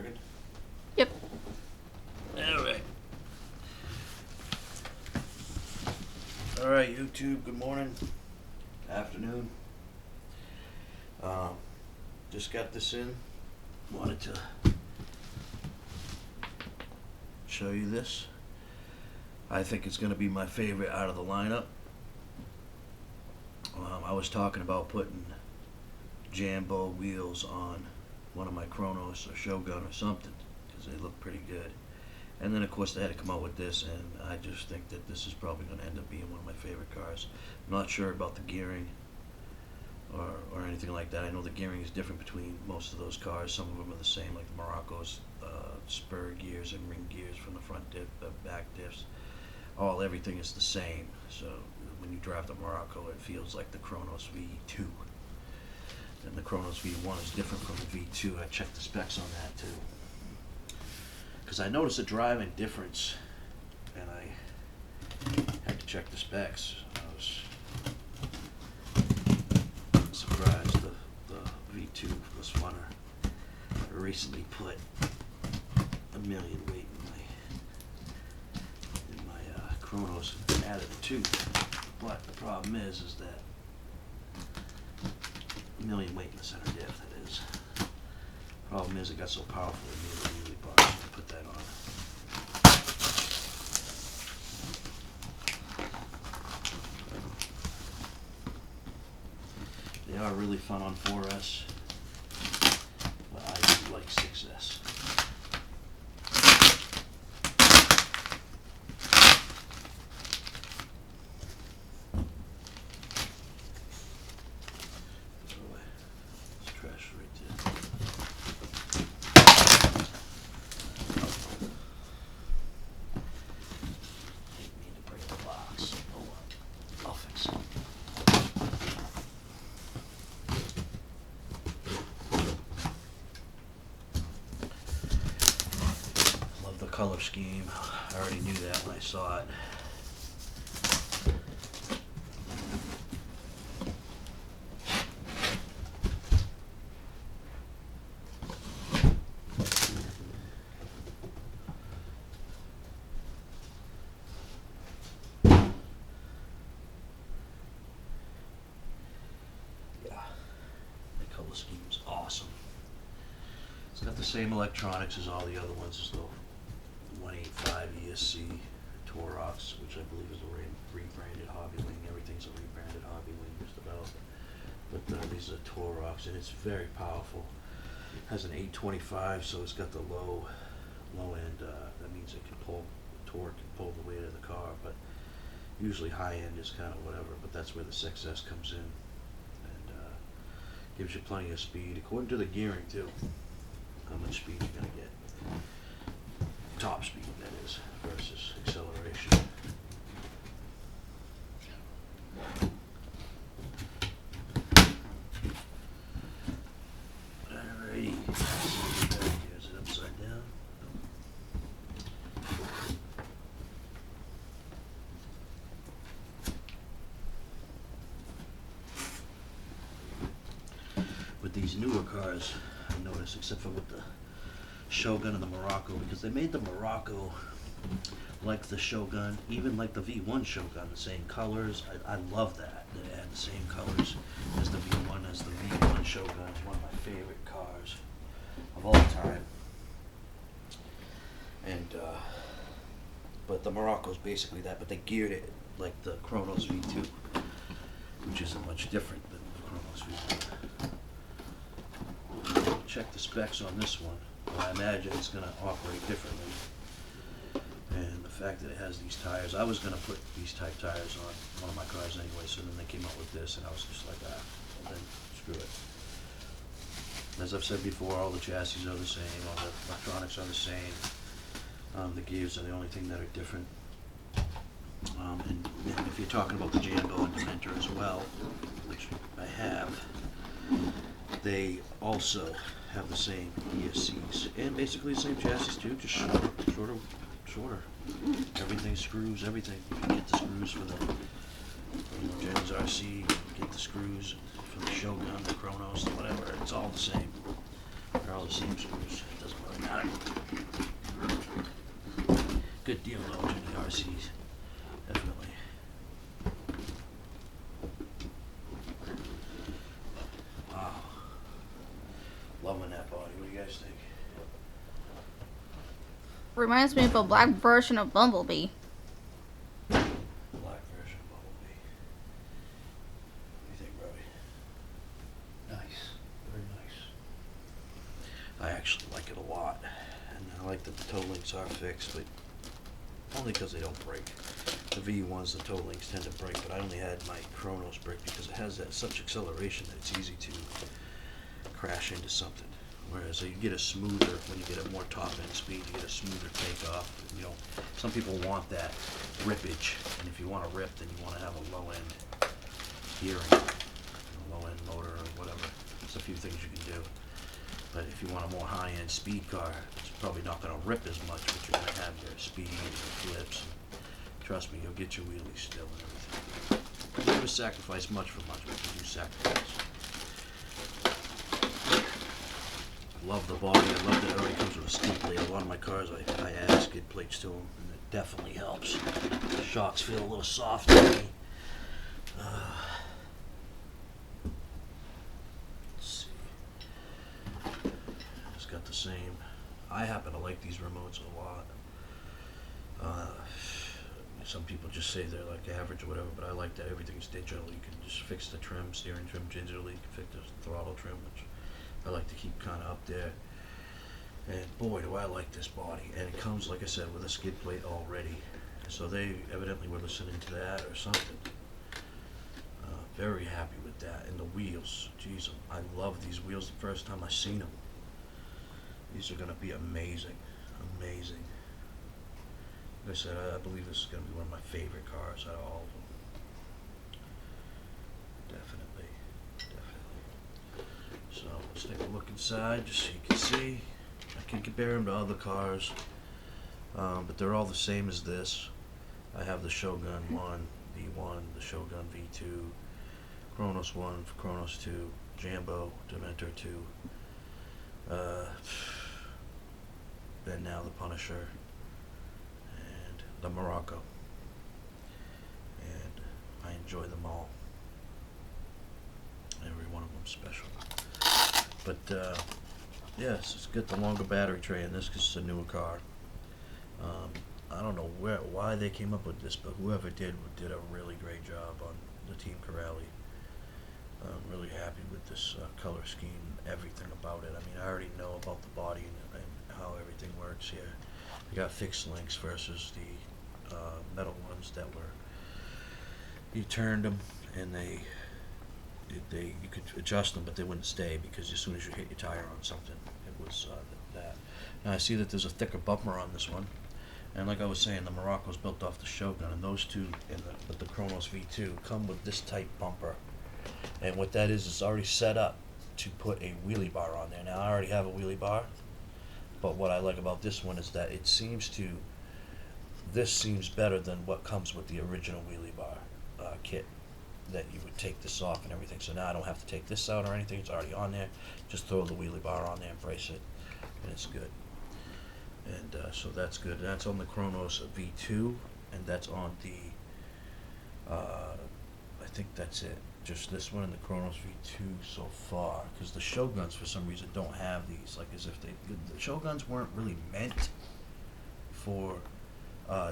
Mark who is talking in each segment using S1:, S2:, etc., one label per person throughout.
S1: Working?
S2: Yep.
S1: Alright. Alright, YouTube, good morning. Afternoon. Just got this in. Wanted to show you this. I think it's going to be my favorite out of the lineup. I was talking about putting Jambo wheels on one of my Chronos or Shogun or something because they look pretty good. And then of course they had to come out with this, and I just think that this is probably going to end up being one of my favorite cars. I'm not sure about the gearing or anything like that. I know the gearing is different between most of those cars. Some of them are the same, like the Morocco's spur gears and ring gears from the front diff, the back diffs. Everything is the same. So when you drive the Morocco, it feels like the Chronos V2. And the Chronos V1 is different from the V2. I checked the specs on that too, because I noticed a driving difference, and I had to check the specs. I was surprised. The V2 plus oneer recently put a million weight in my Chronos, added a 2. But the problem is that a million weight in the center diff, that is. Problem is it got so powerful it made it really bothered to put that on. They are really fun on 4S, but I do like 6S. Trash right there. Didn't mean to break the box. Oh well, I'll fix it. Love the color scheme. I already knew that when I saw it. Color scheme's awesome. It's got the same electronics as all the other ones. There's no 185 ESC Torox, which I believe is a rebranded Hobby Wing. Everything's a rebranded Hobby Wing just about. But these are Torox, and it's very powerful. It has an 825, so it's got the low end. That means it can pull torque and pull the weight of the car. But usually high end is kind of whatever. But that's where the 6S comes in. Gives you plenty of speed, according to the gearing too. How much speed you're gonna get. Top speed, that is, versus acceleration. Alrighty. Here's it upside down. With these newer cars, I noticed, except for with the Shogun and the Morocco, because they made the Morocco like the Shogun, even like the V1 Shogun, the same colors. I love that. They had the same colors as the V1, as the V1 Shogun. It's one of my favorite cars of all time. And, but the Morocco's basically that, but they geared it like the Chronos V2, which isn't much different than the Chronos V1. Check the specs on this one. I imagine it's going to operate differently. And the fact that it has these tires, I was going to put these type tires on one of my cars anyway, so then they came out with this, and I was just like, well then, screw it. As I've said before, all the chassis are the same, all the electronics are the same. The gears are the only thing that are different. And if you're talking about the Jambo and Dementor as well, which I have, they also have the same ESCs and basically the same chassis too, just shorter. Everything screws, everything. You can get the screws for the Jen's RC, get the screws for the Shogun, the Chronos, whatever. It's all the same. They're all the same screws. It doesn't really doesn't matter. Good deal though, Jimmy RCs. Definitely. Wow. Loving that body. What do you guys think?
S2: Reminds me of a black version of Bumblebee.
S1: Black version of Bumblebee. What do you think, Robbie?
S3: Nice. Very nice.
S1: I actually like it a lot. And I like that the toe links are fixed, but only because they don't break. The V1s, the toe links tend to break, but I only had my Chronos break because it has that such acceleration that it's easy to crash into something. Whereas you get a smoother, when you get a more top end speed, you get a smoother takeoff. You know, some people want that rippage, and if you want to rip, then you want to have a low end gearing, low end motor or whatever. There's a few things you can do. But if you want a more high end speed car, it's probably not going to rip as much, but you're going to have your speed and your flips. And trust me, you'll get your wheelies still and everything. You never sacrifice much for much, but you do sacrifice. Love the body. I love that it already comes with a skid plate. A lot of my cars, I add skid plates to them, and it definitely helps. The shocks feel a little soft to me. Let's see. It's got the same. I happen to like these remotes a lot. Some people just say they're like average or whatever, but I like that everything's digital. You can just fix the trim, steering trim digitally. You can fix the throttle trim, which I like to keep kind of up there. And boy, do I like this body. And it comes, like I said, with a skid plate already. So they evidently were listening to that or something. Very happy with that. And the wheels, geez, I love these wheels the first time I seen them. These are going to be amazing. Amazing. Like I said, I believe this is going to be one of my favorite cars out of all of them. Definitely. So let's take a look inside just so you can see. I can compare them to other cars, but they're all the same as this. I have the Shogun 1, V1, the Shogun V2, Chronos 1, Chronos 2, Jambo, Dementor 2, and now the Punisher, and the Morocco. And I enjoy them all. Every one of them special. But yes, it's got the longer battery tray in this because it's a newer car. I don't know why they came up with this, but whoever did a really great job on the Team Corrali. I'm really happy with this color scheme, everything about it. I mean, I already know about the body and how everything works here. I got fixed links versus the metal ones that were, you turned them and you could adjust them, but they wouldn't stay because as soon as you hit your tire on something, it was that. Now I see that there's a thicker bumper on this one, and like I was saying, the Morocco's built off the Shogun, and those two, with the Chronos V2, come with this type bumper. And what that is, it's already set up to put a wheelie bar on there. Now I already have a wheelie bar, but what I like about this one is that this seems better than what comes with the original wheelie bar kit. That you would take this off and everything. So now I don't have to take this out or anything. It's already on there. Just throw the wheelie bar on there and brace it, and it's good. And so that's good. And that's on the Chronos V2, and that's on the. I think that's it. Just this one and the Chronos V2 so far, because the Shoguns for some reason don't have these. Like as if the Shoguns weren't really meant for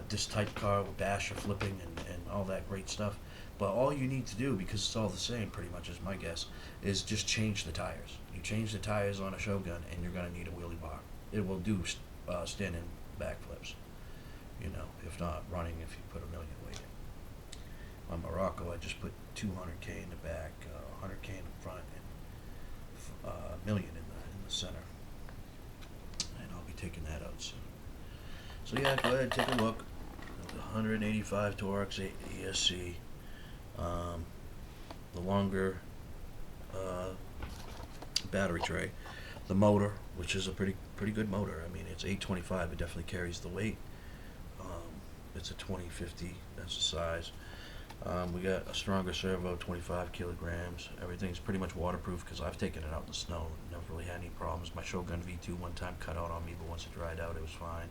S1: this type car with dash or flipping and all that great stuff. But all you need to do, because it's all the same pretty much is my guess, is just change the tires. You change the tires on a Shogun and you're going to need a wheelie bar. It will do standing backflips. You know, if not running, if you put a million weight in. On Morocco, I just put 200K in the back, 100K in the front, and a million in the center. And I'll be taking that out soon. So yeah, go ahead and take a look. 185 Torx ESC. The longer battery tray, the motor, which is a pretty good motor. I mean, it's 825. It definitely carries the weight. It's a 2050. That's the size. We got a stronger servo, 25 kilograms. Everything's pretty much waterproof because I've taken it out in the snow. Never really had any problems. My Shogun V2 one time cut out on me, but once it dried out, it was fine.